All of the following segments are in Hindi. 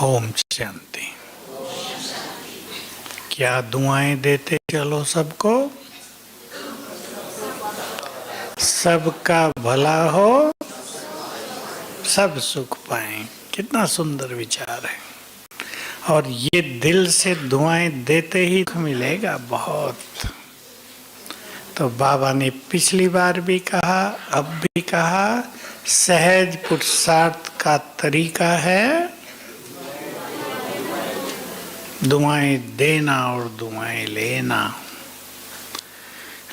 ओम शांति। क्या दुआएं देते चलो सबको, सबका भला हो, सब सुख पाएं। कितना सुंदर विचार है। और ये दिल से दुआएं देते ही मिलेगा बहुत। तो बाबा ने पिछली बार भी कहा, अब भी कहा, सहज पुरुषार्थ का तरीका है दुआएं देना और दुआएं लेना।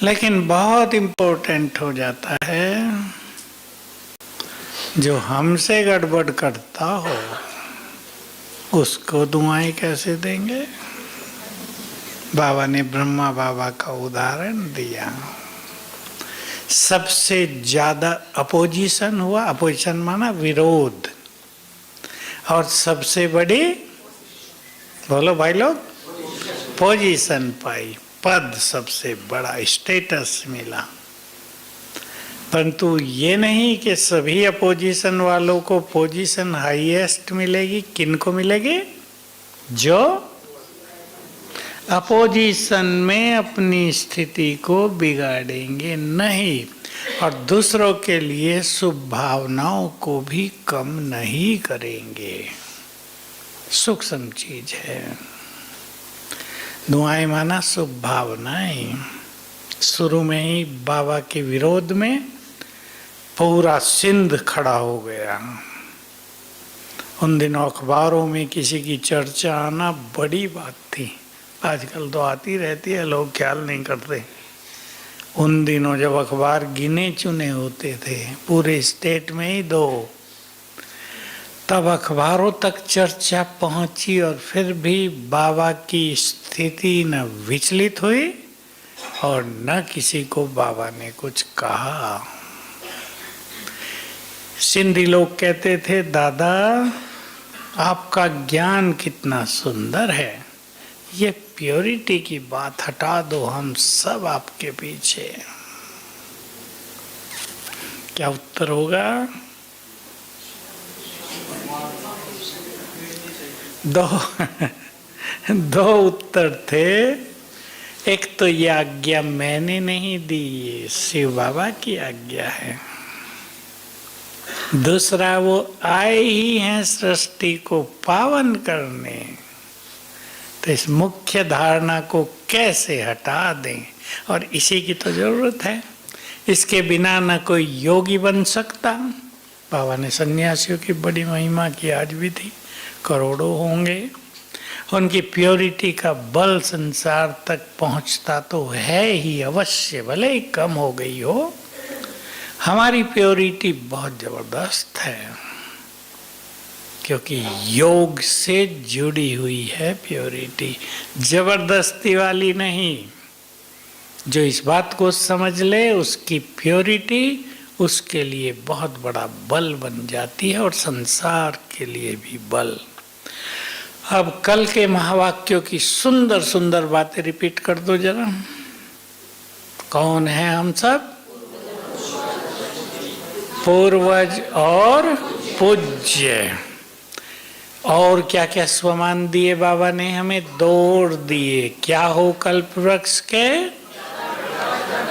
लेकिन बहुत इम्पोर्टेंट हो जाता है, जो हमसे गड़बड़ करता हो उसको दुआएं कैसे देंगे। बाबा ने ब्रह्मा बाबा का उदाहरण दिया। सबसे ज्यादा अपोजिशन हुआ, अपोजिशन माना विरोध, और सबसे बड़ी, बोलो भाई लोग, पोजीशन पाई, पद सबसे बड़ा स्टेटस मिला। परंतु ये नहीं कि सभी अपोजिशन वालों को पोजीशन हाईएस्ट मिलेगी। किन को मिलेगी? जो अपोजिशन में अपनी स्थिति को बिगाड़ेंगे नहीं और दूसरों के लिए शुभ भावनाओं को भी कम नहीं करेंगे। सूक्ष्म चीज है। दुआएं माना शुभ भावनाएं। शुरू में ही बाबा के विरोध में पूरा सिंध खड़ा हो गया। उन दिनों अखबारों में किसी की चर्चा आना बड़ी बात थी। आजकल तो आती रहती है, लोग ख्याल नहीं करते। उन दिनों जब अखबार गिने चुने होते थे, पूरे स्टेट में ही 2, तब अखबारों तक चर्चा पहुंची और फिर भी बाबा की स्थिति न विचलित हुई और न किसी को बाबा ने कुछ कहा। सिंधी लोग कहते थे, दादा आपका ज्ञान कितना सुंदर है, ये प्योरिटी की बात हटा दो, हम सब आपके पीछे। क्या उत्तर होगा? दो उत्तर थे। एक तो ये आज्ञा मैंने नहीं दी, ये शिव बाबा की आज्ञा है। दूसरा, वो आए ही हैं सृष्टि को पावन करने, तो इस मुख्य धारणा को कैसे हटा दें। और इसी की तो जरूरत है। इसके बिना न कोई योगी बन सकता। बाबा ने सन्यासियों की बड़ी महिमा की, आज भी थी, करोड़ों होंगे। उनकी प्योरिटी का बल संसार तक पहुंचता तो है ही अवश्य, भले ही कम हो गई हो। हमारी प्योरिटी बहुत जबरदस्त है, क्योंकि योग से जुड़ी हुई है प्योरिटी, जबरदस्ती वाली नहीं। जो इस बात को समझ ले, उसकी प्योरिटी उसके लिए बहुत बड़ा बल बन जाती है और संसार के लिए भी बल। अब कल के महावाक्यों की सुंदर सुंदर बातें रिपीट कर दो जरा। कौन है हम सब? पूर्वज और पूज्य। और क्या क्या स्वमान दिए बाबा ने हमें? दौड़ दिए। क्या हो कल्प वृक्ष के?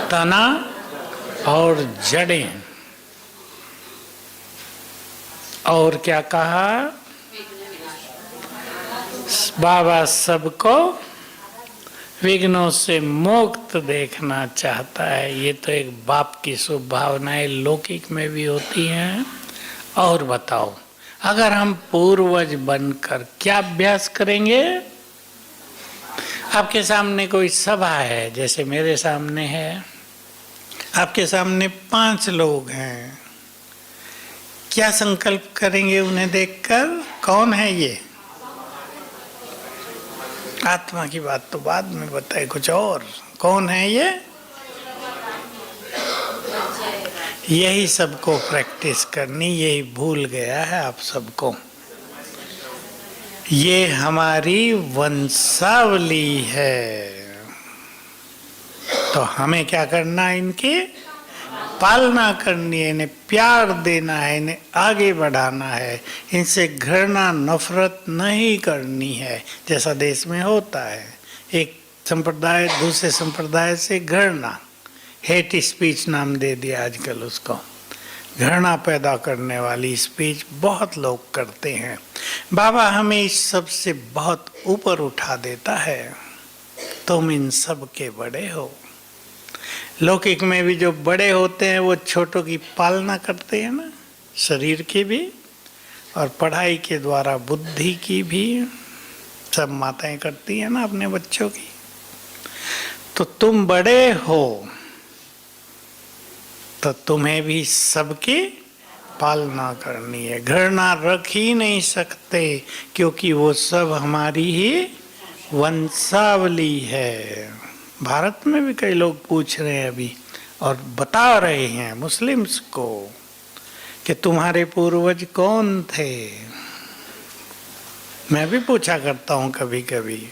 तना और जड़ें। और क्या कहा? बाबा सबको विघ्नों से मुक्त देखना चाहता है। ये तो एक बाप की शुभ भावनाएं लौकिक में भी होती हैं। और बताओ, अगर हम पूर्वज बनकर क्या अभ्यास करेंगे? आपके सामने कोई सभा है, जैसे मेरे सामने है, आपके सामने 5 लोग हैं। क्या संकल्प करेंगे उन्हें देखकर? कौन है ये? आत्मा की बात तो बाद में बताए, कुछ और। कौन है ये? यही सबको प्रैक्टिस करनी, यही भूल गया है आप सबको। ये हमारी वंशावली है। तो हमें क्या करना? इनकी पालना करनी है, इन्हें प्यार देना है, इन्हें आगे बढ़ाना है, इनसे घृणा नफरत नहीं करनी है जैसा देश में होता है। एक संप्रदाय दूसरे संप्रदाय से घृणा, हेट स्पीच नाम दे दिया आजकल उसको। घृणा पैदा करने वाली स्पीच बहुत लोग करते हैं। बाबा हमें इस सब से बहुत ऊपर उठा देता है। तुम इन सब के बड़े हो। लौकिक में भी जो बड़े होते हैं वो छोटों की पालना करते हैं ना, शरीर की भी और पढ़ाई के द्वारा बुद्धि की भी। सब माताएं करती हैं ना अपने बच्चों की। तो तुम बड़े हो तो तुम्हें भी सबकी पालना करनी है। घृणा रख ही नहीं सकते क्योंकि वो सब हमारी ही वंशावली है। भारत में भी कई लोग पूछ रहे हैं अभी और बता रहे हैं मुस्लिम्स को कि तुम्हारे पूर्वज कौन थे। मैं भी पूछा करता हूँ कभी कभी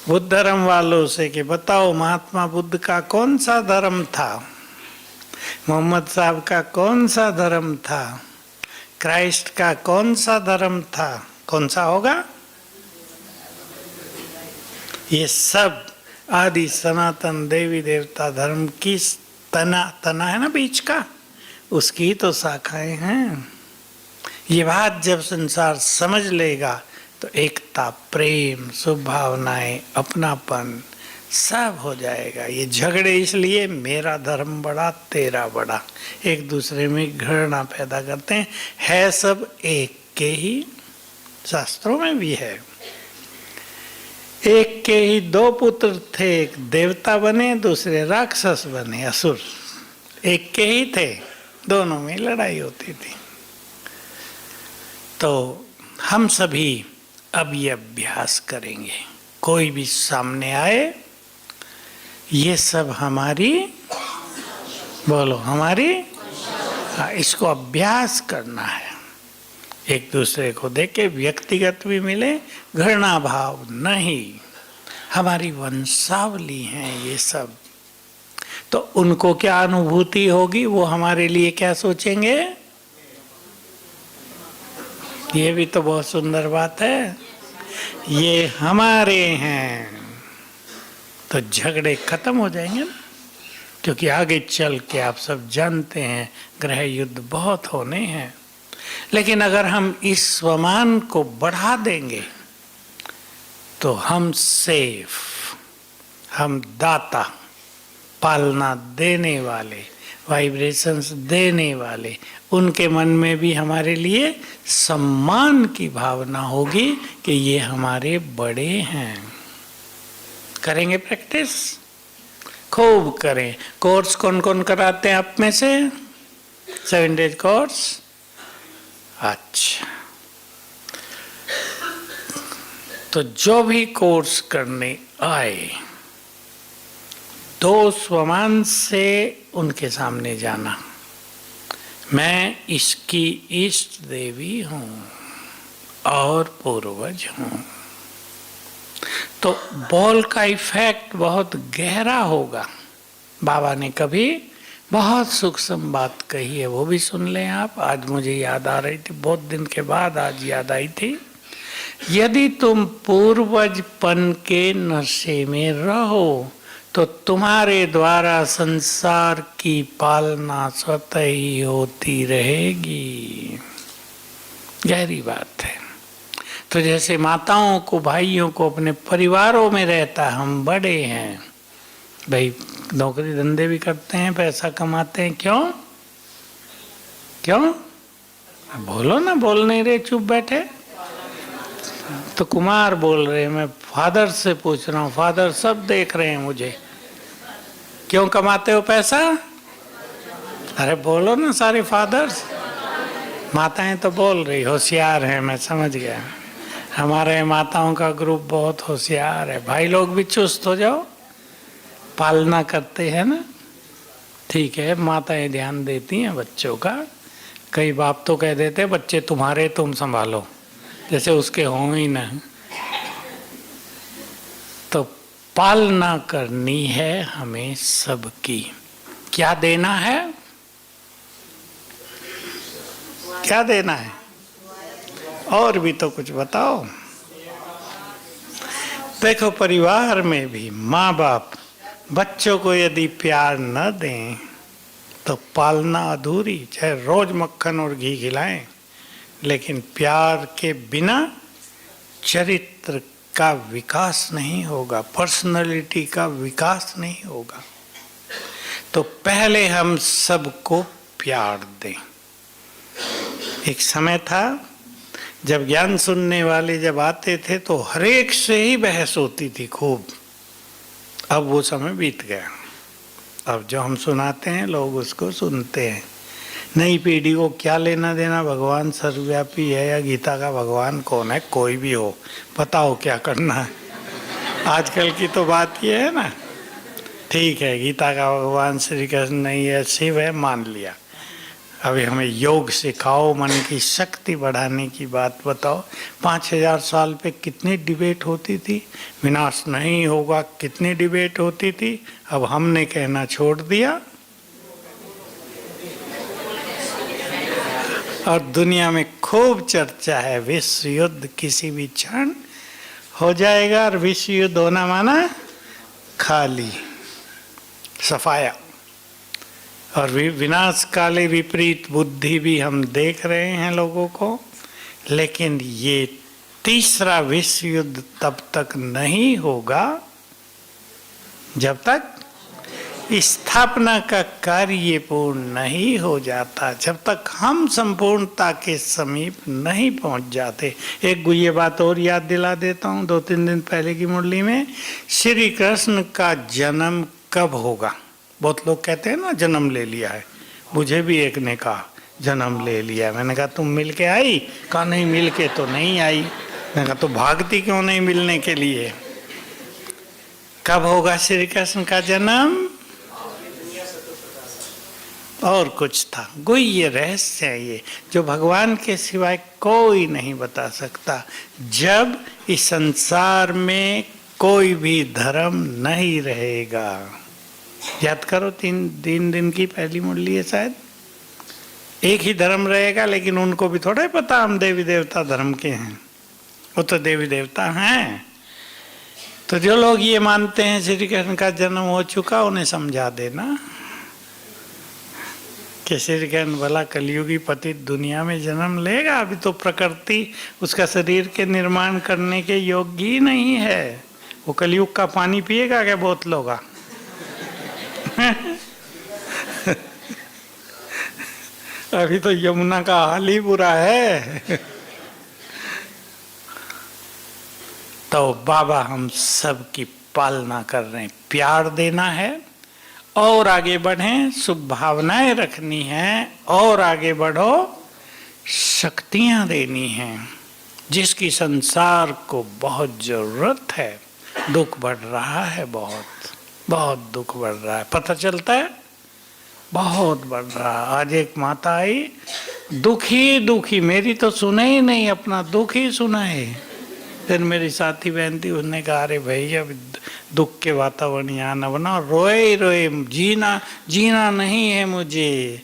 बुद्ध धर्म वालों से कि बताओ महात्मा बुद्ध का कौन सा धर्म था, मोहम्मद साहब का कौन सा धर्म था, क्राइस्ट का कौन सा धर्म था, कौन सा होगा? ये सब आदि सनातन देवी देवता धर्म की तना है ना बीच का, उसकी तो शाखाएं हैं। ये बात जब संसार समझ लेगा तो एकता, प्रेम, शुभ भावनाएं, अपनापन सब हो जाएगा। ये झगड़े इसलिए मेरा धर्म बड़ा तेरा बड़ा, एक दूसरे में घृणा पैदा करते हैं। है सब एक के ही, शास्त्रों में भी है। एक के ही दो पुत्र थे, एक देवता बने दूसरे राक्षस बने, असुर। एक के ही थे, दोनों में लड़ाई होती थी। तो हम सभी अब ये अभ्यास करेंगे। कोई भी सामने आए, ये सब हमारी, बोलो हमारी, इसको अभ्यास करना है। एक दूसरे को देखे, व्यक्तिगत भी मिले, घृणा भाव नहीं। हमारी वंशावली हैं ये सब। तो उनको क्या अनुभूति होगी, वो हमारे लिए क्या सोचेंगे? ये भी तो बहुत सुंदर बात है। ये हमारे हैं तो झगड़े खत्म हो जाएंगे ना, क्योंकि आगे चल के आप सब जानते हैं ग्रह युद्ध बहुत होने हैं। लेकिन अगर हम इस स्वमान को बढ़ा देंगे तो हम सेफ, हम दाता, पालना देने वाले, वाइब्रेशंस देने वाले, उनके मन में भी हमारे लिए सम्मान की भावना होगी कि ये हमारे बड़े हैं। करेंगे प्रैक्टिस, खूब करें। कोर्स कौन कौन कराते हैं आप में से? 7 डेज कोर्स। अच्छा, तो जो भी कोर्स करने आए, 2 स्वमान से उनके सामने जाना, मैं इसकी इष्ट देवी हूँ और पूर्वज हूँ। तो बॉल का इफेक्ट बहुत गहरा होगा। बाबा ने कभी बहुत सूक्ष्म बात कही है, वो भी सुन लें आप। आज मुझे याद आ रही थी, बहुत दिन के बाद आज याद आई थी। यदि तुम पूर्वजपन के नशे में रहो तो तुम्हारे द्वारा संसार की पालना स्वतः ही होती रहेगी। गहरी बात है। तो जैसे माताओं को, भाइयों को अपने परिवारों में रहता, हम बड़े हैं भाई, नौकरी धंधे भी करते हैं, पैसा कमाते हैं, क्यों क्यों? बोलो ना, बोल नहीं रहे, चुप बैठे। तो कुमार बोल रहे, मैं फादर से पूछ रहा हूँ, फादर सब देख रहे हैं मुझे, क्यों कमाते हो पैसा? अरे बोलो ना सारे फादर्स। माताएं तो बोल रही, होशियार है, मैं समझ गया। हमारे माताओं का ग्रुप बहुत होशियार है। भाई लोग भी चुस्त हो जाओ, पालना करते हैं ना, ठीक है। माताएं ध्यान देती हैं बच्चों का। कई बाप तो कह देते बच्चे तुम्हारे, तुम संभालो, जैसे उसके हों ही ना। तो पालना करनी है हमें सबकी। क्या देना है? क्या देना है? और भी तो कुछ बताओ। देखो, परिवार में भी माँ बाप बच्चों को यदि प्यार न दें तो पालना अधूरी। चाहे रोज मक्खन और घी खिलाएं, लेकिन प्यार के बिना चरित्र का विकास नहीं होगा, पर्सनालिटी का विकास नहीं होगा। तो पहले हम सबको प्यार दें। एक समय था जब ज्ञान सुनने वाले जब आते थे तो हरेक से ही बहस होती थी खूब। अब वो समय बीत गया। अब जो हम सुनाते हैं लोग उसको सुनते हैं। नई पीढ़ी को क्या लेना देना, भगवान सर्वव्यापी है या गीता का भगवान कौन है? कोई भी हो, बताओ क्या करना है। आजकल की तो बात ये है ना, ठीक है गीता का भगवान श्री कृष्ण नहीं है, शिव है, मान लिया। अभी हमें योग सिखाओ, मन की शक्ति बढ़ाने की बात बताओ। 5000 साल पे कितनी डिबेट होती थी, विनाश नहीं होगा कितनी डिबेट होती थी। अब हमने कहना छोड़ दिया और दुनिया में खूब चर्चा है विश्व युद्ध किसी भी क्षण हो जाएगा। और विश्व युद्ध होना माना खाली सफाया। और विनाश काले विपरीत बुद्धि भी हम देख रहे हैं लोगों को। लेकिन ये तीसरा विश्व युद्ध तब तक नहीं होगा जब तक स्थापना का कार्य पूर्ण नहीं हो जाता, जब तक हम संपूर्णता के समीप नहीं पहुंच जाते। एक ये बात और याद दिला देता हूँ, 2-3 दिन पहले की मुरली में श्री कृष्ण का जन्म कब होगा। बहुत लोग कहते हैं ना जन्म ले लिया है। मुझे भी एक ने कहा जन्म ले लिया। मैंने कहा तुम मिल के आई? कहा नहीं, मिल के तो नहीं आई। मैंने कहा तो भागती क्यों नहीं मिलने के लिए? कब होगा श्री कृष्ण का जन्म? और कुछ था गुह्य रहस्य है ये, जो भगवान के सिवाय कोई नहीं बता सकता। जब इस संसार में कोई भी धर्म नहीं रहेगा। याद करो, 3 दिन की पहली मुरली है शायद। एक ही धर्म रहेगा, लेकिन उनको भी थोड़ा पता हम देवी देवता धर्म के हैं। वो तो देवी देवता हैं। तो जो लोग ये मानते हैं श्री कृष्ण का जन्म हो चुका, उन्हें समझा देना कि श्री कृष्ण भला कलयुगी पतित दुनिया में जन्म लेगा। अभी तो प्रकृति उसका शरीर के निर्माण करने के योग्य ही नहीं है। वो कलयुग का पानी पिएगा क्या बोतलों का? अभी तो यमुना का हाल ही बुरा है। तो बाबा हम सब की पालना कर रहे हैं, प्यार देना है और आगे बढ़ें, शुभ भावनाएं रखनी है और आगे बढ़ो, शक्तियां देनी हैं जिसकी संसार को बहुत जरूरत है। दुख बढ़ रहा है, बहुत दुख बढ़ रहा है, पता चलता है बहुत बढ़ रहा है। आज एक माता आई दुखी, मेरी तो सुने ही नहीं, अपना दुख ही सुनाए। फिर मेरी साथी बहन थी, उसने कहा अरे भैया दुख के वातावरण यहाँ न बना, रोए जीना नहीं है मुझे।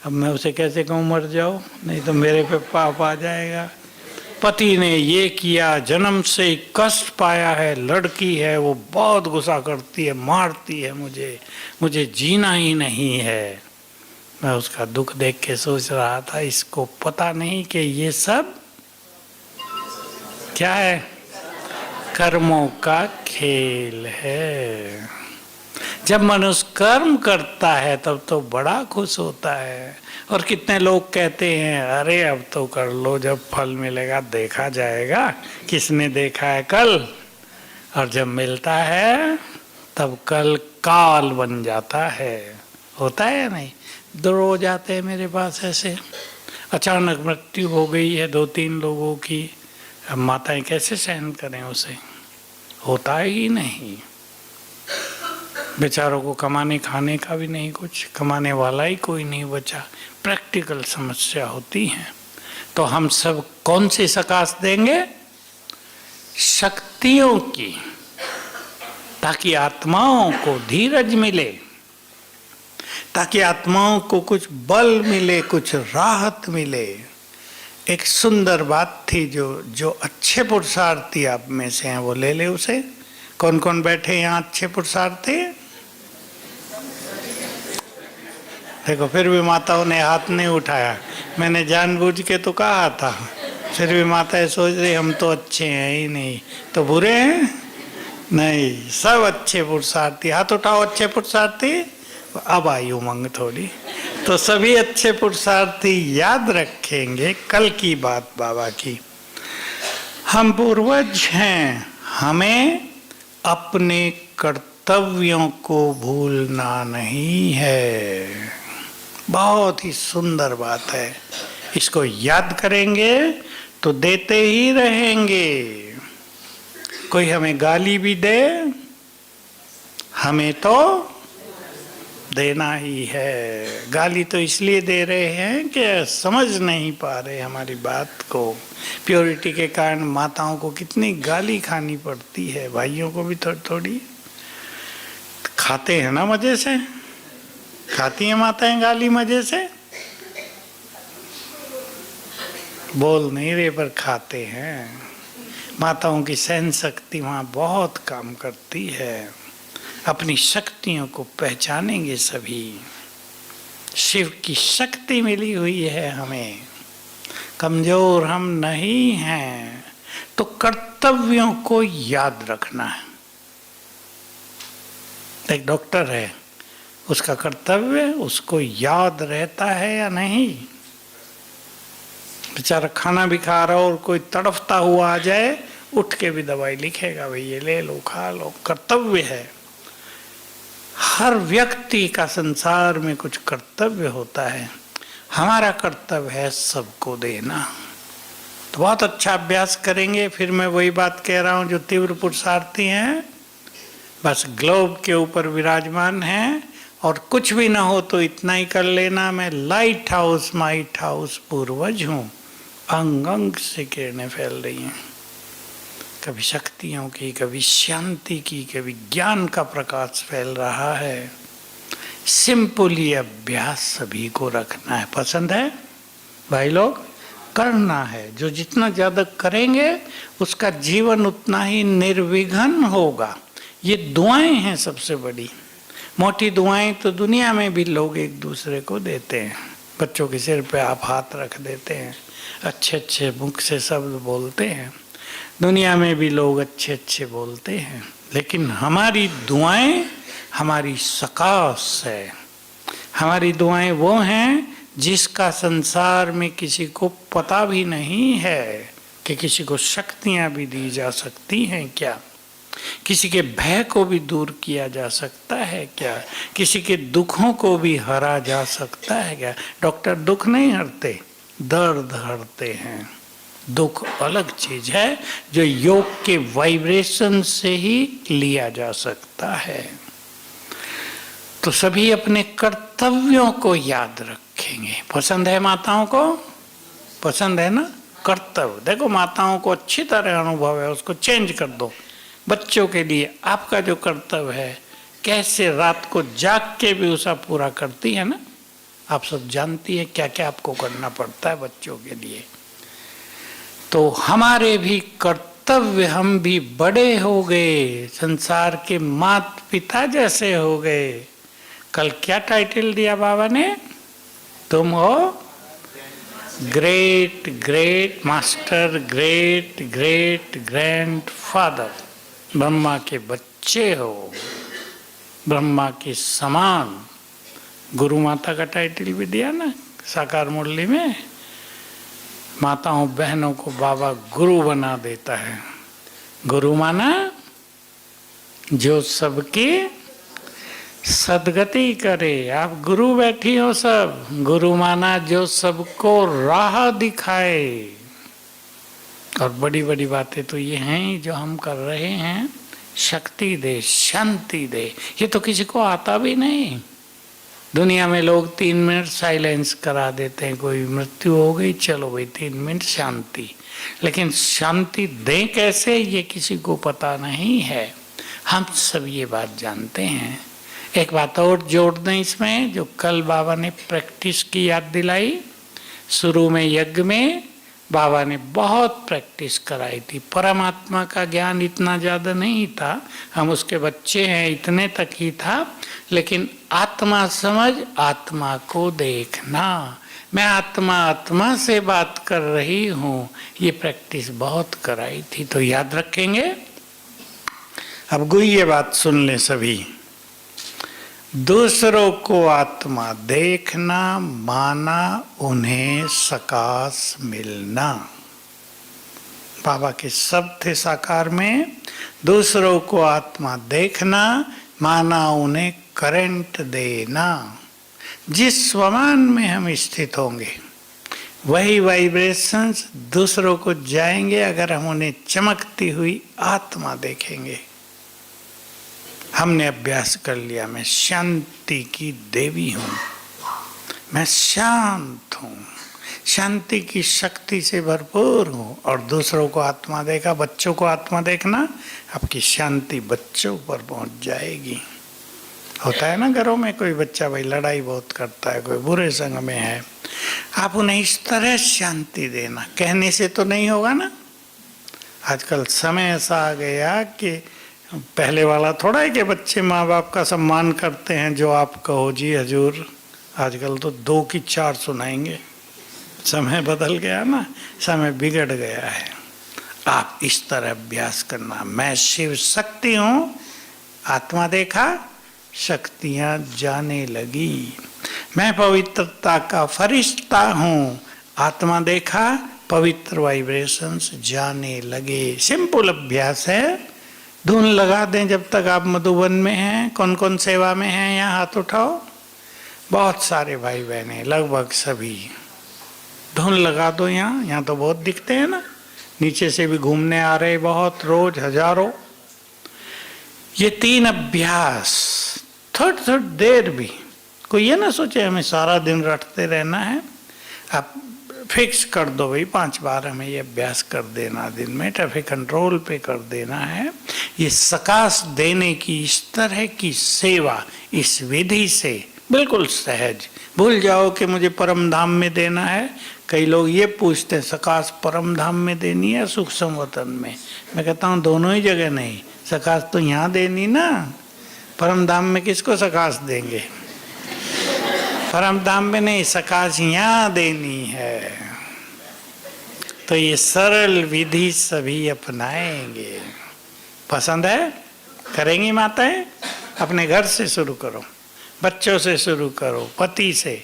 अब मैं उसे कैसे कहूँ मर जाओ, नहीं तो मेरे पे पाप आ जाएगा। पति ने ये किया, जन्म से ही कष्ट पाया है, लड़की है वो बहुत गुस्सा करती है, मारती है मुझे जीना ही नहीं है। मैं उसका दुख देख के सोच रहा था, इसको पता नहीं कि ये सब क्या है, कर्मों का खेल है। जब मनुष्य कर्म करता है तब तो बड़ा खुश होता है। और कितने लोग कहते हैं अरे अब तो कर लो, जब फल मिलेगा देखा जाएगा, किसने देखा है कल। और जब मिलता है तब कल काल बन जाता है। होता है या नहीं? 2 रोज आते हैं मेरे पास ऐसे, अचानक मृत्यु हो गई है 2-3 लोगों की। अब माताएं कैसे सहन करें उसे? होता ही नहीं। बेचारों को कमाने खाने का भी नहीं, कुछ कमाने वाला ही कोई नहीं बचा। प्रैक्टिकल समस्या होती है। तो हम सब कौन सी सकाश देंगे? शक्तियों की, ताकि आत्माओं को धीरज मिले, ताकि आत्माओं को कुछ बल मिले, कुछ राहत मिले। एक सुंदर बात थी, जो जो अच्छे पुरुषार्थी आप में से हैं वो ले ले उसे। कौन कौन बैठे यहाँ अच्छे पुरुषार्थी? देखो फिर भी माताओं ने हाथ नहीं उठाया। मैंने जानबूझ के तो कहा था, फिर भी माताएं सोच रही हम तो अच्छे हैं ही नहीं, तो बुरे हैं नहीं, सब अच्छे पुरुषार्थी। हाथ उठाओ अच्छे पुरुषार्थी। अब आई उमंग थोड़ी। तो सभी अच्छे पुरुषार्थी याद रखेंगे कल की बात बाबा की। हम पूर्वज हैं, हमें अपने कर्तव्यों को भूलना नहीं है। बहुत ही सुंदर बात है, इसको याद करेंगे तो देते ही रहेंगे। कोई हमें गाली भी दे, हमें तो देना ही है। गाली तो इसलिए दे रहे हैं कि समझ नहीं पा रहे हमारी बात को। प्योरिटी के कारण माताओं को कितनी गाली खानी पड़ती है, भाइयों को भी थोड़ी थोड़ी। खाते हैं ना मजे से, खाती हैं माताएं गाली मजे से, बोल नहीं रहे पर खाते हैं। माताओं की सहन शक्ति वहाँ बहुत काम करती है। अपनी शक्तियों को पहचानेंगे सभी। शिव की शक्ति मिली हुई है हमें, कमजोर हम नहीं हैं। तो कर्तव्यों को याद रखना है। एक डॉक्टर है, उसका कर्तव्य उसको याद रहता है या नहीं? बेचारा खाना भी खा रहा हो और कोई तड़फता हुआ आ जाए, उठ के भी दवाई लिखेगा, भाई ये ले लो खा लो। कर्तव्य है। हर व्यक्ति का संसार में कुछ कर्तव्य होता है। हमारा कर्तव्य है सबको देना। तो बहुत अच्छा अभ्यास करेंगे। फिर मैं वही बात कह रहा हूं, जो तीव्र पुरुषार्थी हैं बस ग्लोब के ऊपर विराजमान हैं, और कुछ भी ना हो तो इतना ही कर लेना, मैं लाइट हाउस माइट हाउस पूर्वज हूं। अंग अंग से किरणें फैल रही हैं, कभी शक्तियों की, कभी शांति की, कभी ज्ञान का प्रकाश फैल रहा है। सिंपली अभ्यास सभी को रखना है। पसंद है भाई लोग? करना है। जो जितना ज्यादा करेंगे उसका जीवन उतना ही निर्विघ्न होगा। ये दुआएं हैं सबसे बड़ी। मोटी दुआएं तो दुनिया में भी लोग एक दूसरे को देते हैं। बच्चों के सिर पे आप हाथ रख देते हैं, अच्छे अच्छे मुख से शब्द बोलते हैं। दुनिया में भी लोग अच्छे अच्छे बोलते हैं, लेकिन हमारी दुआएं हमारी सकाश है। हमारी दुआएं वो हैं जिसका संसार में किसी को पता भी नहीं है कि किसी को शक्तियां भी दी जा सकती हैं क्या, किसी के भय को भी दूर किया जा सकता है क्या, किसी के दुखों को भी हरा जा सकता है क्या। डॉक्टर दुख नहीं हरते, दर्द हरते हैं। दुख अलग चीज है जो योग के वाइब्रेशन से ही लिया जा सकता है। तो सभी अपने कर्तव्यों को याद रखेंगे। पसंद है माताओं को? पसंद है ना? कर्तव्य देखो, माताओं को अच्छी तरह अनुभव है, उसको चेंज कर दो। बच्चों के लिए आपका जो कर्तव्य है, कैसे रात को जाग के भी उसे पूरा करती है ना। आप सब जानती है क्या क्या आपको करना पड़ता है बच्चों के लिए। तो हमारे भी कर्तव्य, हम भी बड़े हो गए, संसार के माता पिता जैसे हो गए। कल क्या टाइटल दिया बाबा ने? तुम हो great great master, great great grandfather. Brahma के बच्चे हो, ब्रह्मा के समान। गुरु माता का टाइटल भी दिया ना साकार मुरली में। माताओं बहनों को बाबा गुरु बना देता है। गुरु माना जो सबकी सदगति करे। आप गुरु बैठी हो सब। गुरु माना जो सबको राह दिखाए। और बड़ी बड़ी बातें तो ये हैं जो हम कर रहे हैं। शक्ति दे, शांति दे, ये तो किसी को आता भी नहीं। दुनिया में लोग 3 मिनट साइलेंस करा देते हैं, कोई मृत्यु हो गई, चलो भाई 3 मिनट शांति। लेकिन शांति दें कैसे, ये किसी को पता नहीं है। हम सब ये बात जानते हैं। एक बात और जोड़ दें इसमें, जो कल बाबा ने प्रैक्टिस की याद दिलाई। शुरू में यज्ञ में बाबा ने बहुत प्रैक्टिस कराई थी। परमात्मा का ज्ञान इतना ज़्यादा नहीं था, हम उसके बच्चे हैं इतने तक ही था, लेकिन आत्मा समझ, आत्मा को देखना, मैं आत्मा आत्मा से बात कर रही हूँ, ये प्रैक्टिस बहुत कराई थी। तो याद रखेंगे। अब गुई ये बात सुन ले सभी। दूसरों को आत्मा देखना माना उन्हें सकाश मिलना। बाबा के शब्द थे साकार में, दूसरों को आत्मा देखना माना उन्हें करंट देना। जिस स्वमान में हम स्थित होंगे वही वाइब्रेशंस दूसरों को जाएंगे, अगर हम उन्हें चमकती हुई आत्मा देखेंगे। हमने अभ्यास कर लिया, मैं शांति की देवी हूँ, मैं शांत हूँ, शांति की शक्ति से भरपूर हूँ, और दूसरों को आत्मा देखा, बच्चों को आत्मा देखना, आपकी शांति बच्चों पर पहुँच जाएगी। होता है ना घरों में, कोई बच्चा भाई लड़ाई बहुत करता है, कोई बुरे संग में है, आप उन्हें इस तरह शांति देना, कहने से तो नहीं होगा ना। आजकल समय ऐसा आ गया कि पहले वाला थोड़ा है कि बच्चे माँ बाप का सम्मान करते हैं, जो आप कहो जी हजूर। आजकल तो 2 की 4 सुनाएंगे। समय बदल गया ना, समय बिगड़ गया है। आप इस तरह अभ्यास करना, मैं शिव शक्ति हूँ, आत्मा देखा, शक्तियाँ जाने लगी। मैं पवित्रता का फरिश्ता हूँ, आत्मा देखा, पवित्र वाइब्रेशंस जाने लगे। सिंपल अभ्यास है। धुन लगा दें जब तक आप मधुबन में हैं। कौन कौन सेवा में हैं यहाँ हाथ उठाओ। बहुत सारे भाई बहने, लगभग सभी। धुन लगा दो यहाँ तो बहुत दिखते हैं ना, नीचे से भी घूमने आ रहे बहुत, रोज हजारों। ये 3 अभ्यास थोड़ी देर भी, कोई ये ना सोचे हमें सारा दिन रटते रहना है। आप फिक्स कर दो भाई 5 बार हमें ये अभ्यास कर देना दिन में, ट्रैफिक कंट्रोल पे कर देना है। ये सकाश देने की इस तरह की सेवा इस विधि से बिल्कुल सहज। भूल जाओ कि मुझे परम धाम में देना है। कई लोग ये पूछते हैं सकाश परम धाम में देनी है सूक्ष्म वतन में। मैं कहता हूँ दोनों ही जगह नहीं, सकाश तो यहाँ देनी ना, परम धाम में किसको सकाश देंगे। परम धाम में नहीं, सकाश यहाँ देनी है। तो ये सरल विधि सभी अपनाएंगे। पसंद है? करेंगी माताएं? अपने घर से शुरू करो, बच्चों से शुरू करो, पति से,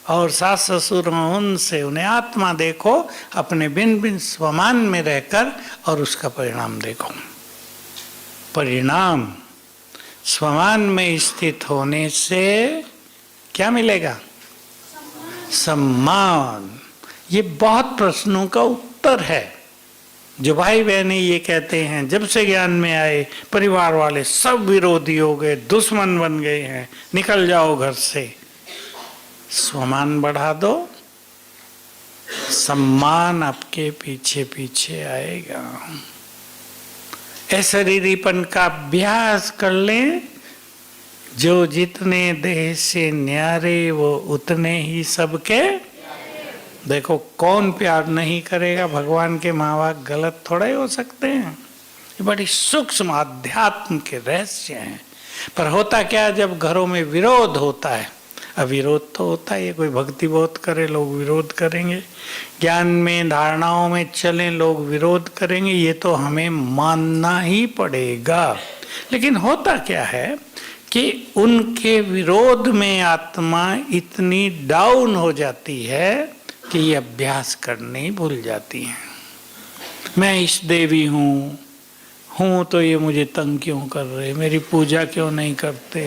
और सास ससुर उनसे, उन्हें आत्मा देखो अपने भिन्न भिन्न स्वमान में रहकर, और उसका परिणाम देखो। परिणाम स्वमान में स्थित होने से क्या मिलेगा? सम्मान। ये बहुत प्रश्नों का उत्तर है। जो भाई बहने ये कहते हैं जब से ज्ञान में आए परिवार वाले सब विरोधी हो गए, दुश्मन बन गए हैं, निकल जाओ घर से। स्वमान बढ़ा दो, सम्मान आपके पीछे पीछे आएगा। अशरीरीपन का अभ्यास कर लें। जो जितने देह से न्यारे वो उतने ही सबके। देखो कौन प्यार नहीं करेगा। भगवान के माँ बाप गलत थोड़ा ही हो सकते हैं। ये बड़ी सूक्ष्म आध्यात्म के रहस्य हैं। पर होता क्या, जब घरों में विरोध होता है, अविरोध तो होता है, कोई भक्ति बहुत करे लोग विरोध करेंगे, ज्ञान में धारणाओं में चलें लोग विरोध करेंगे, ये तो हमें मानना ही पड़ेगा। लेकिन होता क्या है कि उनके विरोध में आत्मा इतनी डाउन हो जाती है कि ये अभ्यास करने ही भूल जाती है। मैं इस देवी हूँ तो ये मुझे तंग क्यों कर रहे, मेरी पूजा क्यों नहीं करते।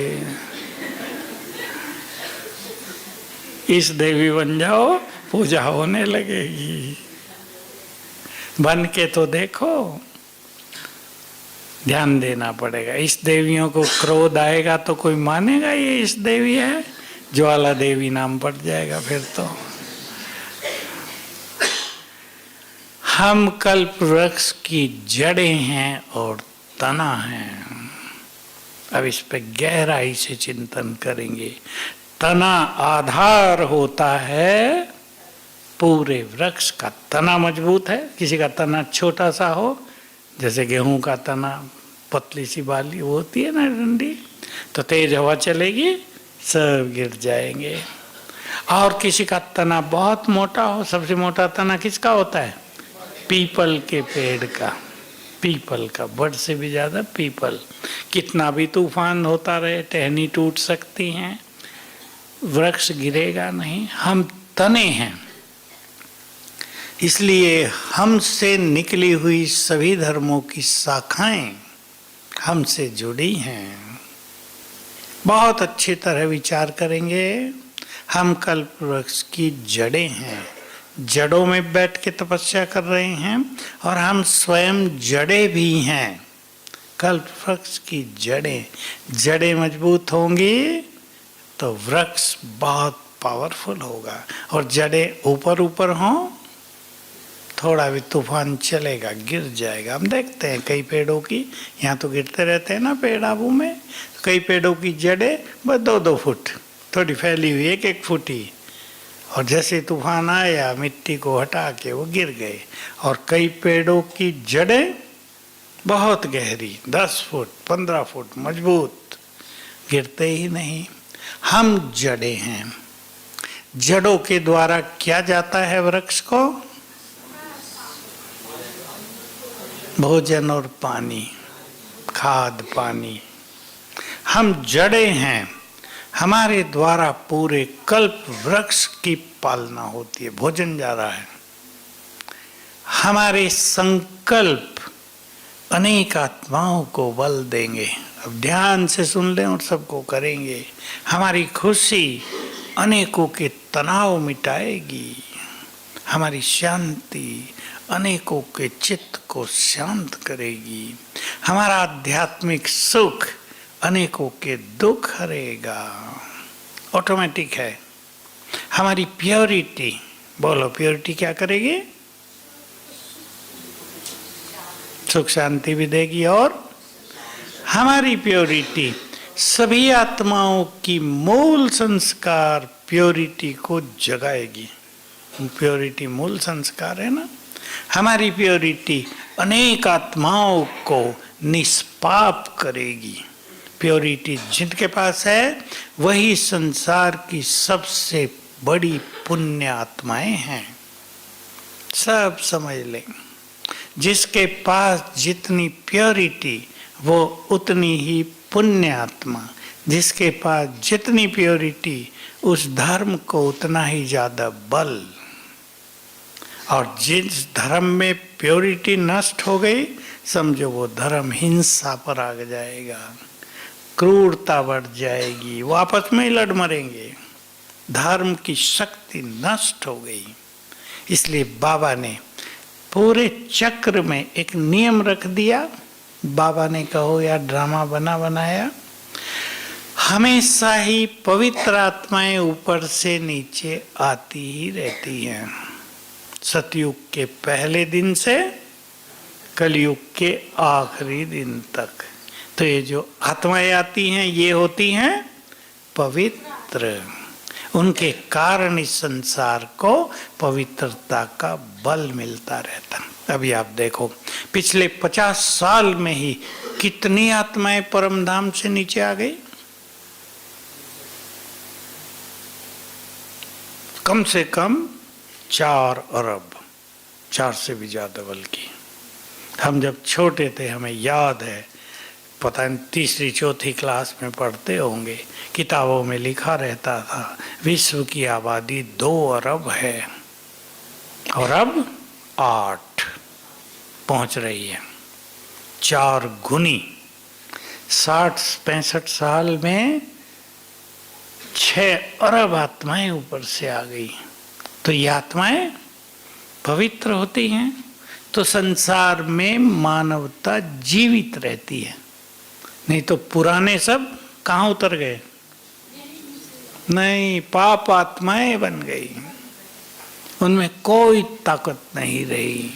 इस देवी बन जाओ, पूजा होने लगेगी। बन के तो देखो, ध्यान देना पड़ेगा। इस देवियों को क्रोध आएगा तो कोई मानेगा ये इस देवी है, ज्वाला देवी नाम पड़ जाएगा फिर तो। हम कल्प वृक्ष की जड़ें हैं और तना हैं। अब इस पे गहराई से चिंतन करेंगे। तना आधार होता है पूरे वृक्ष का तना मजबूत है। किसी का तना छोटा सा हो, जैसे गेहूं का तना, पतली सी बाली वो होती है ना डंडी, तो तेज हवा चलेगी सब गिर जाएंगे। और किसी का तना बहुत मोटा हो, सबसे मोटा तना किसका होता है? पीपल के पेड़ का, पीपल का, बड़ से भी ज्यादा पीपल। कितना भी तूफान होता रहे, टहनी टूट सकती हैं, वृक्ष गिरेगा नहीं। हम तने हैं, इसलिए हमसे निकली हुई सभी धर्मों की शाखाएं हमसे जुड़ी हैं। बहुत अच्छी तरह विचार करेंगे। हम कल्प वृक्ष की जड़ें हैं, जड़ों में बैठ के तपस्या कर रहे हैं, और हम स्वयं जड़ें भी हैं। कल्प वृक्ष की जड़ें मजबूत होंगी तो वृक्ष बहुत पावरफुल होगा। और जड़ें ऊपर ऊपर हों, थोड़ा भी तूफान चलेगा गिर जाएगा। हम देखते हैं कई पेड़ों की, यहाँ तो गिरते रहते हैं ना पेड़ आबू में, कई पेड़ों की जड़ें बस 2-2 फुट थोड़ी फैली हुई, 1-1 फुट ही, और जैसे तूफान आया मिट्टी को हटा के वो गिर गए। और कई पेड़ों की जड़ें बहुत गहरी, 10 फुट 15 फुट मजबूत, गिरते ही नहीं। हम जड़ें हैं। जड़ों के द्वारा क्या जाता है वृक्ष को? भोजन और पानी, खाद पानी। हम जड़ें हैं, हमारे द्वारा पूरे कल्प वृक्ष की पालना होती है। भोजन जा रहा है, हमारे संकल्प अनेक आत्माओं को बल देंगे। अब ध्यान से सुन लें और सबको करेंगे। हमारी खुशी अनेकों के तनाव मिटाएगी, हमारी शांति अनेकों के चित्त को शांत करेगी, हमारा आध्यात्मिक सुख अनेकों के दुख हरेगा। ऑटोमेटिक है। हमारी प्योरिटी, बोलो प्योरिटी क्या करेगी? सुख शांति भी देगी। और हमारी प्योरिटी सभी आत्माओं की मूल संस्कार प्योरिटी को जगाएगी। प्योरिटी मूल संस्कार है ना। हमारी प्योरिटी अनेक आत्माओं को निष्पाप करेगी। प्योरिटी जिनके पास है वही संसार की सबसे बड़ी पुण्य आत्माएं हैं। सब समझ लें, जिसके पास जितनी प्योरिटी वो उतनी ही पुण्य आत्मा, जिसके पास जितनी प्योरिटी उस धर्म को उतना ही ज्यादा बल। और जिस धर्म में प्योरिटी नष्ट हो गई, समझो वो धर्म हिंसा पर आ जाएगा, क्रूरता बढ़ जाएगी, वो आपस में ही लड़ मरेंगे। धर्म की शक्ति नष्ट हो गई। इसलिए बाबा ने पूरे चक्र में एक नियम रख दिया। बाबा ने कहो या ड्रामा बनाया, हमेशा ही पवित्र आत्माएं ऊपर से नीचे आती ही रहती हैं। सतयुग के पहले दिन से कलयुग के आखिरी दिन तक। तो ये जो आत्माएं आती हैं ये होती हैं पवित्र। उनके कारण इस संसार को पवित्रता का बल मिलता रहता। अभी आप देखो पिछले 50 साल में ही कितनी आत्माएं परमधाम से नीचे आ गई। कम से कम 4 अरब, 4 से भी ज्यादा बल्कि। हम जब छोटे थे हमें याद है, पता नहीं 3री 4थी क्लास में पढ़ते होंगे, किताबों में लिखा रहता था विश्व की आबादी 2 अरब है और अब 8 पहुंच रही है, 4 गुनी। 60-65 साल में 6 अरब आत्माएं ऊपर से आ गई। तो ये आत्माएं पवित्र होती हैं तो संसार में मानवता जीवित रहती है। नहीं तो पुराने सब कहाँ उतर गए? नहीं, पाप आत्माएं बन गई, उनमें कोई ताकत नहीं रही।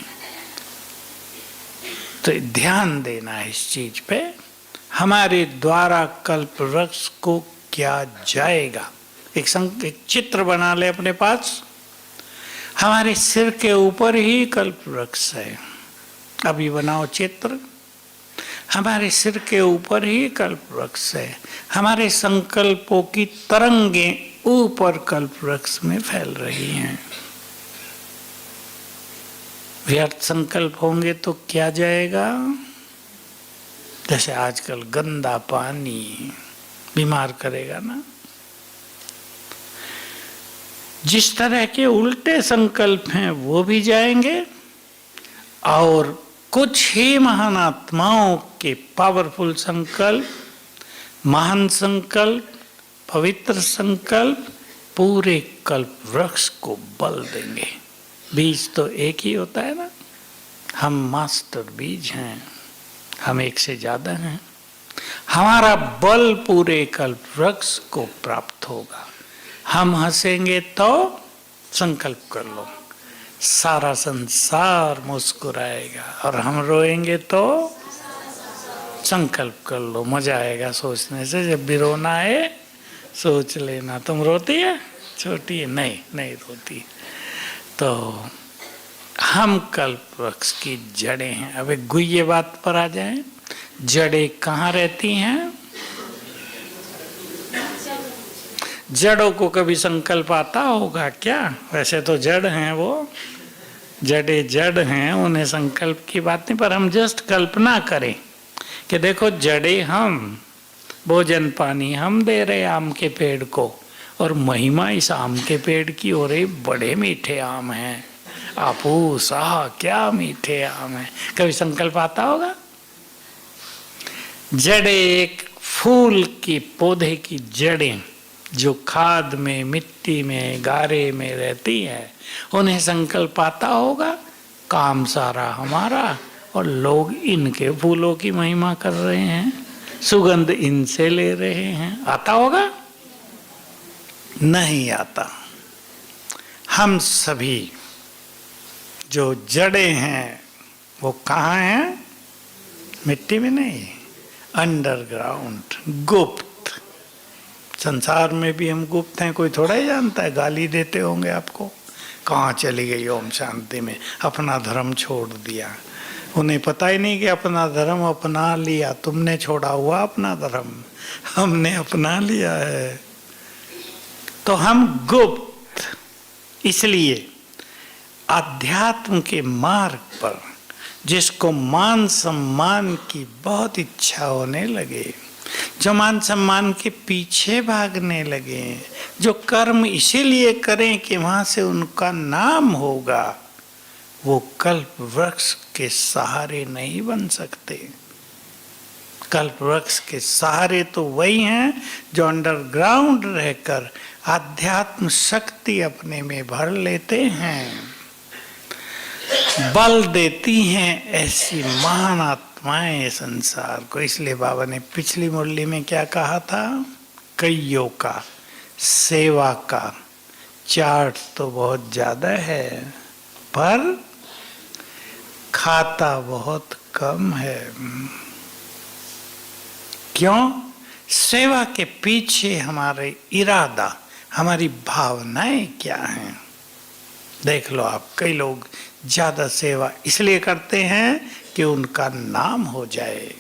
तो ध्यान देना है इस चीज पे। हमारे द्वारा कल्प वृक्ष को क्या जाएगा? एक चित्र बना ले अपने पास। हमारे सिर के ऊपर ही कल्प वृक्ष है। अभी बनाओ चित्र, हमारे सिर के ऊपर ही कल्प वृक्ष है। हमारे संकल्पों की तरंगें ऊपर कल्प वृक्ष में फैल रही हैं। व्यर्थ संकल्प होंगे तो क्या जाएगा? जैसे आजकल गंदा पानी बीमार करेगा ना, जिस तरह के उल्टे संकल्प हैं वो भी जाएंगे, और कुछ ही महान आत्माओं के पावरफुल संकल्प, महान संकल्प, पवित्र संकल्प पूरे कल्प वृक्ष को बल देंगे। बीज तो एक ही होता है ना, हम मास्टर बीज हैं, हम एक से ज्यादा हैं। हमारा बल पूरे कल्प वृक्ष को प्राप्त होगा। हम हंसेंगे तो संकल्प कर लो, सारा संसार मुस्कुराएगा, और हम रोएंगे तो संकल्प कर लो, मजा आएगा सोचने से। जब भी रोना आए सोच लेना। तुम रोती है? छोटी है? नहीं, नहीं रोती। तो हम कल्प वृक्ष की जड़ें हैं। अब एक गुह्य बात पर आ जाए, जड़ें कहाँ रहती हैं? जड़ों को कभी संकल्प आता होगा क्या? वैसे तो जड़ हैं वो, जड़े जड़ हैं, उन्हें संकल्प की बात नहीं, पर हम जस्ट कल्पना करें कि देखो जड़े हम, भोजन पानी हम दे रहे आम के पेड़ को, और महिमा इस आम के पेड़ की हो रही, बड़े मीठे आम हैं, आपूस, आह क्या मीठे आम हैं। कभी संकल्प आता होगा? जड़े एक फूल की, पौधे की जड़ें जो खाद में, मिट्टी में, गारे में रहती है, उन्हें संकल्प आता होगा काम सारा हमारा, और लोग इनके फूलों की महिमा कर रहे हैं, सुगंध इनसे ले रहे हैं। आता होगा? नहीं आता। हम सभी जो जड़ें हैं वो कहाँ हैं? मिट्टी में नहीं, अंडरग्राउंड, गुप्त। संसार में भी हम गुप्त हैं, कोई थोड़ा ही जानता है। गाली देते होंगे आपको, कहाँ चली गई ओम शांति में, अपना धर्म छोड़ दिया। उन्हें पता ही नहीं कि अपना धर्म अपना लिया। तुमने छोड़ा हुआ अपना धर्म, हमने अपना लिया है। तो हम गुप्त, इसलिए आध्यात्म के मार्ग पर जिसको मान सम्मान की बहुत इच्छा होने लगे, जो मान सम्मान के पीछे भागने लगे, जो कर्म इसीलिए करें कि वहां से उनका नाम होगा, वो कल्प वृक्ष के सहारे नहीं बन सकते। कल्प वृक्ष के सहारे तो वही हैं जो अंडरग्राउंड रहकर आध्यात्म शक्ति अपने में भर लेते हैं, बल देती हैं ऐसी महान आत्माएं संसार को। इसलिए बाबा ने पिछली मुरली में क्या कहा था? कईयों का सेवा का चार्ट तो बहुत ज्यादा है, पर खाता बहुत कम है। क्यों? सेवा के पीछे हमारे इरादा, हमारी भावनाएं क्या हैं? देख लो आप, कई लोग ज्यादा सेवा इसलिए करते हैं कि उनका नाम हो जाए,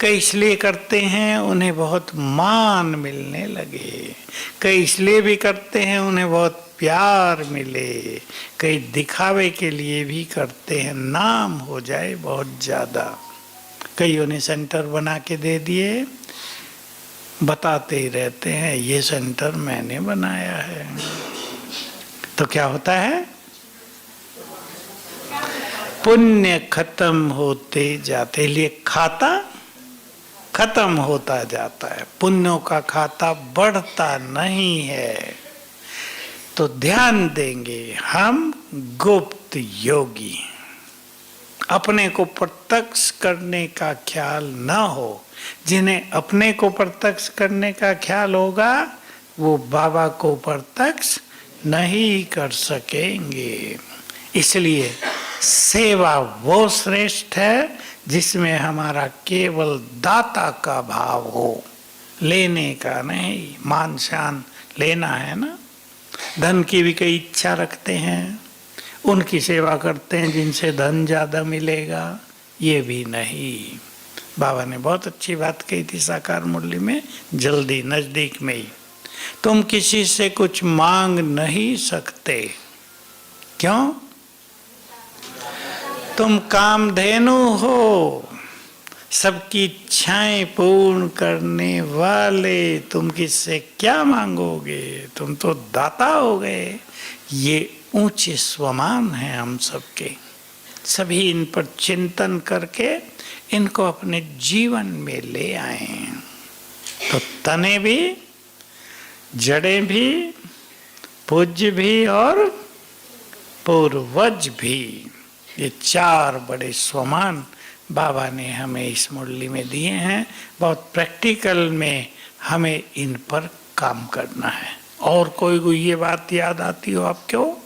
कई इसलिए करते हैं उन्हें बहुत मान मिलने लगे, कई इसलिए भी करते हैं उन्हें बहुत प्यार मिले, कई दिखावे के लिए भी करते हैं, नाम हो जाए बहुत ज्यादा। कईयों ने सेंटर बना के दे दिए, बताते ही रहते हैं ये सेंटर मैंने बनाया है। तो क्या होता है? पुण्य खत्म होते जाते, लिए खाता खत्म होता जाता है, पुण्यों का खाता बढ़ता नहीं है। तो ध्यान देंगे हम गुप्त योगी, अपने को प्रत्यक्ष करने का ख्याल न हो। जिन्हें अपने को प्रत्यक्ष करने का ख्याल होगा वो बाबा को प्रत्यक्ष नहीं कर सकेंगे। इसलिए सेवा वो श्रेष्ठ है जिसमें हमारा केवल दाता का भाव हो, लेने का नहीं। मान शान लेना है ना, धन की भी कई इच्छा रखते हैं, उनकी सेवा करते हैं जिनसे धन ज़्यादा मिलेगा, ये भी नहीं। बाबा ने बहुत अच्छी बात कही थी साकार मुरली में, जल्दी नज़दीक में ही, तुम किसी से कुछ मांग नहीं सकते। क्यों? तुम कामधेनु हो, सबकी इच्छाएं पूर्ण करने वाले, तुम किससे क्या मांगोगे, तुम तो दाता हो गए। ये ऊंचे स्वमान हैं हम सबके। सभी इन पर चिंतन करके इनको अपने जीवन में ले आए। तो तने भी, जड़ें भी, पूज्य भी और पूर्वज भी, ये चार बड़े स्वमान बाबा ने हमें इस मुरली में दिए हैं। बहुत प्रैक्टिकल में हमें इन पर काम करना है। और कोई ये बात याद आती हो आपको?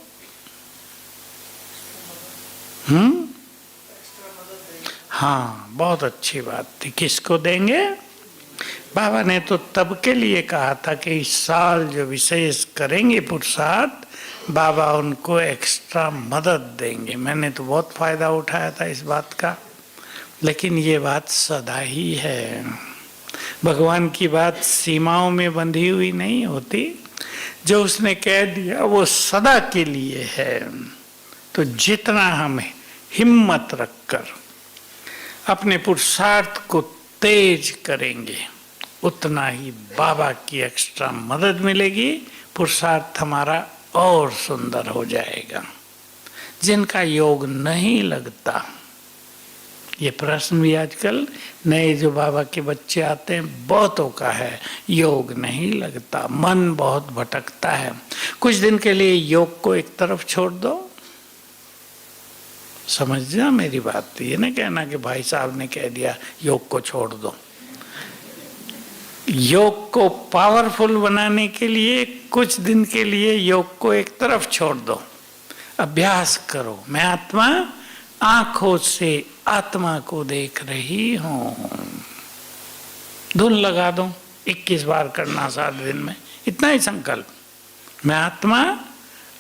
हाँ, बहुत अच्छी बात थी। किसको देंगे? बाबा ने तो तब के लिए कहा था कि इस साल जो विशेष करेंगे पुरुषार्थ, बाबा उनको एक्स्ट्रा मदद देंगे। मैंने तो बहुत फायदा उठाया था इस बात का, लेकिन ये बात सदा ही है। भगवान की बात सीमाओं में बंधी हुई नहीं होती। जो उसने कह दिया वो सदा के लिए है। तो जितना हमें हिम्मत रखकर अपने पुरुषार्थ को तेज करेंगे, उतना ही बाबा की एक्स्ट्रा मदद मिलेगी, पुरुषार्थ हमारा और सुंदर हो जाएगा। जिनका योग नहीं लगता, ये प्रश्न भी आजकल नए जो बाबा के बच्चे आते हैं बहुतों का है, योग नहीं लगता, मन बहुत भटकता है। कुछ दिन के लिए योग को एक तरफ छोड़ दो। समझना मेरी बात, ये ना कहना कि भाई साहब ने कह दिया योग को छोड़ दो। योग को पावरफुल बनाने के लिए कुछ दिन के लिए योग को एक तरफ छोड़ दो, अभ्यास करो। मैं आत्मा आंखों से आत्मा को देख रही हूं। धुन लगा दो, 21 बार करना 7 दिन में, इतना ही संकल्प। मैं आत्मा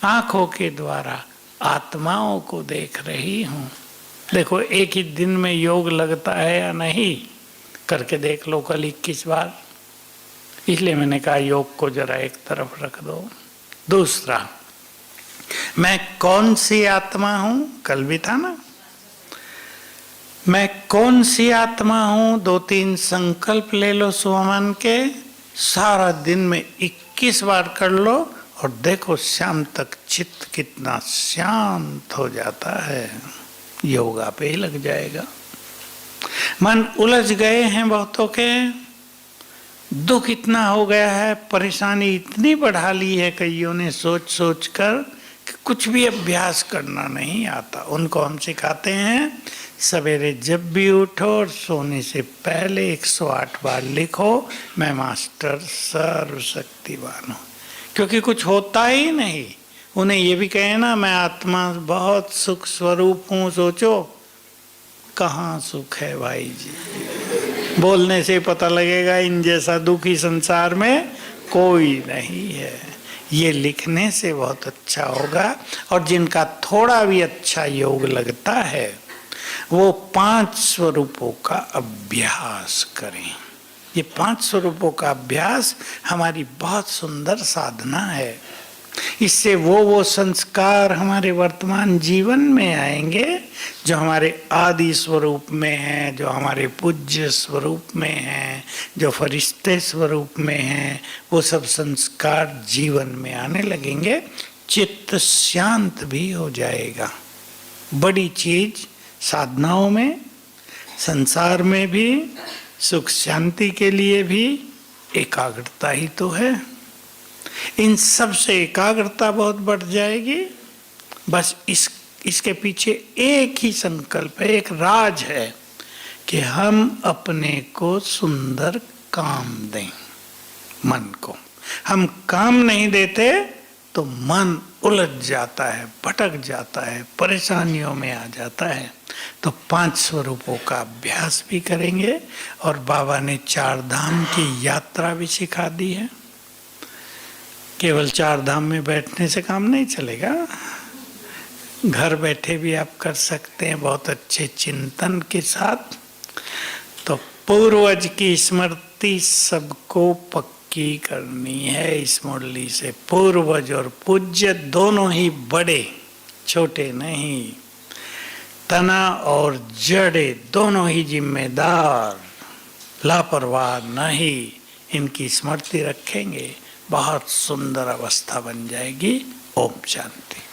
आंखों के द्वारा आत्माओं को देख रही हूं। देखो एक ही दिन में योग लगता है या नहीं, करके देख लो कल 21 बार। इसलिए मैंने कहा योग को जरा एक तरफ रख दो। दूसरा, मैं कौन सी आत्मा हूं, कल भी था ना, मैं कौन सी आत्मा हूं, 2-3 संकल्प ले लो स्वमान के, सारा दिन में 21 बार कर लो और देखो शाम तक चित्त कितना शांत हो जाता है। योगा पे ही लग जाएगा। मन उलझ गए हैं बहुतों के, दुख इतना हो गया है, परेशानी इतनी बढ़ा ली है कईयों ने सोच सोच कर कि कुछ भी अभ्यास करना नहीं आता। उनको हम सिखाते हैं सवेरे जब भी उठो और सोने से पहले 108 बार लिखो, मैं मास्टर सर्वशक्तिवान हूँ। क्योंकि कुछ होता ही नहीं। उन्हें ये भी कहे ना मैं आत्मा बहुत सुख स्वरूप हूँ, सोचो कहाँ सुख है भाई जी। बोलने से पता लगेगा इन जैसा दुखी संसार में कोई नहीं है। ये लिखने से बहुत अच्छा होगा। और जिनका थोड़ा भी अच्छा योग लगता है वो 5 स्वरूपों का अभ्यास करें। ये 5 स्वरूपों का अभ्यास हमारी बहुत सुंदर साधना है। इससे वो संस्कार हमारे वर्तमान जीवन में आएंगे जो हमारे आदि स्वरूप में हैं, जो हमारे पूज्य स्वरूप में हैं, जो फरिश्ते स्वरूप में हैं। वो सब संस्कार जीवन में आने लगेंगे, चित्त शांत भी हो जाएगा। बड़ी चीज साधनाओं में, संसार में भी, सुख शांति के लिए भी एकाग्रता ही तो है। इन सब से एकाग्रता बहुत बढ़ जाएगी। बस इसके पीछे एक ही संकल्प है, एक राज है कि हम अपने को सुंदर काम दें। मन को हम काम नहीं देते तो मन उलझ जाता है, भटक जाता है, परेशानियों में आ जाता है। तो 5 स्वरूपों का अभ्यास भी करेंगे। और बाबा ने 4 धाम की यात्रा भी सिखा दी है। केवल 4 धाम में बैठने से काम नहीं चलेगा। घर बैठे भी आप कर सकते हैं बहुत अच्छे चिंतन के साथ। तो पूर्वज की स्मृति सबको पक्की करनी है इस मुरली से। पूर्वज और पूज्य दोनों ही बड़े, छोटे नहीं। तना और जड़े दोनों ही जिम्मेदार, लापरवाह नहीं। इनकी स्मृति रखेंगे, बहुत सुंदर अवस्था बन जाएगी। ओम शांति।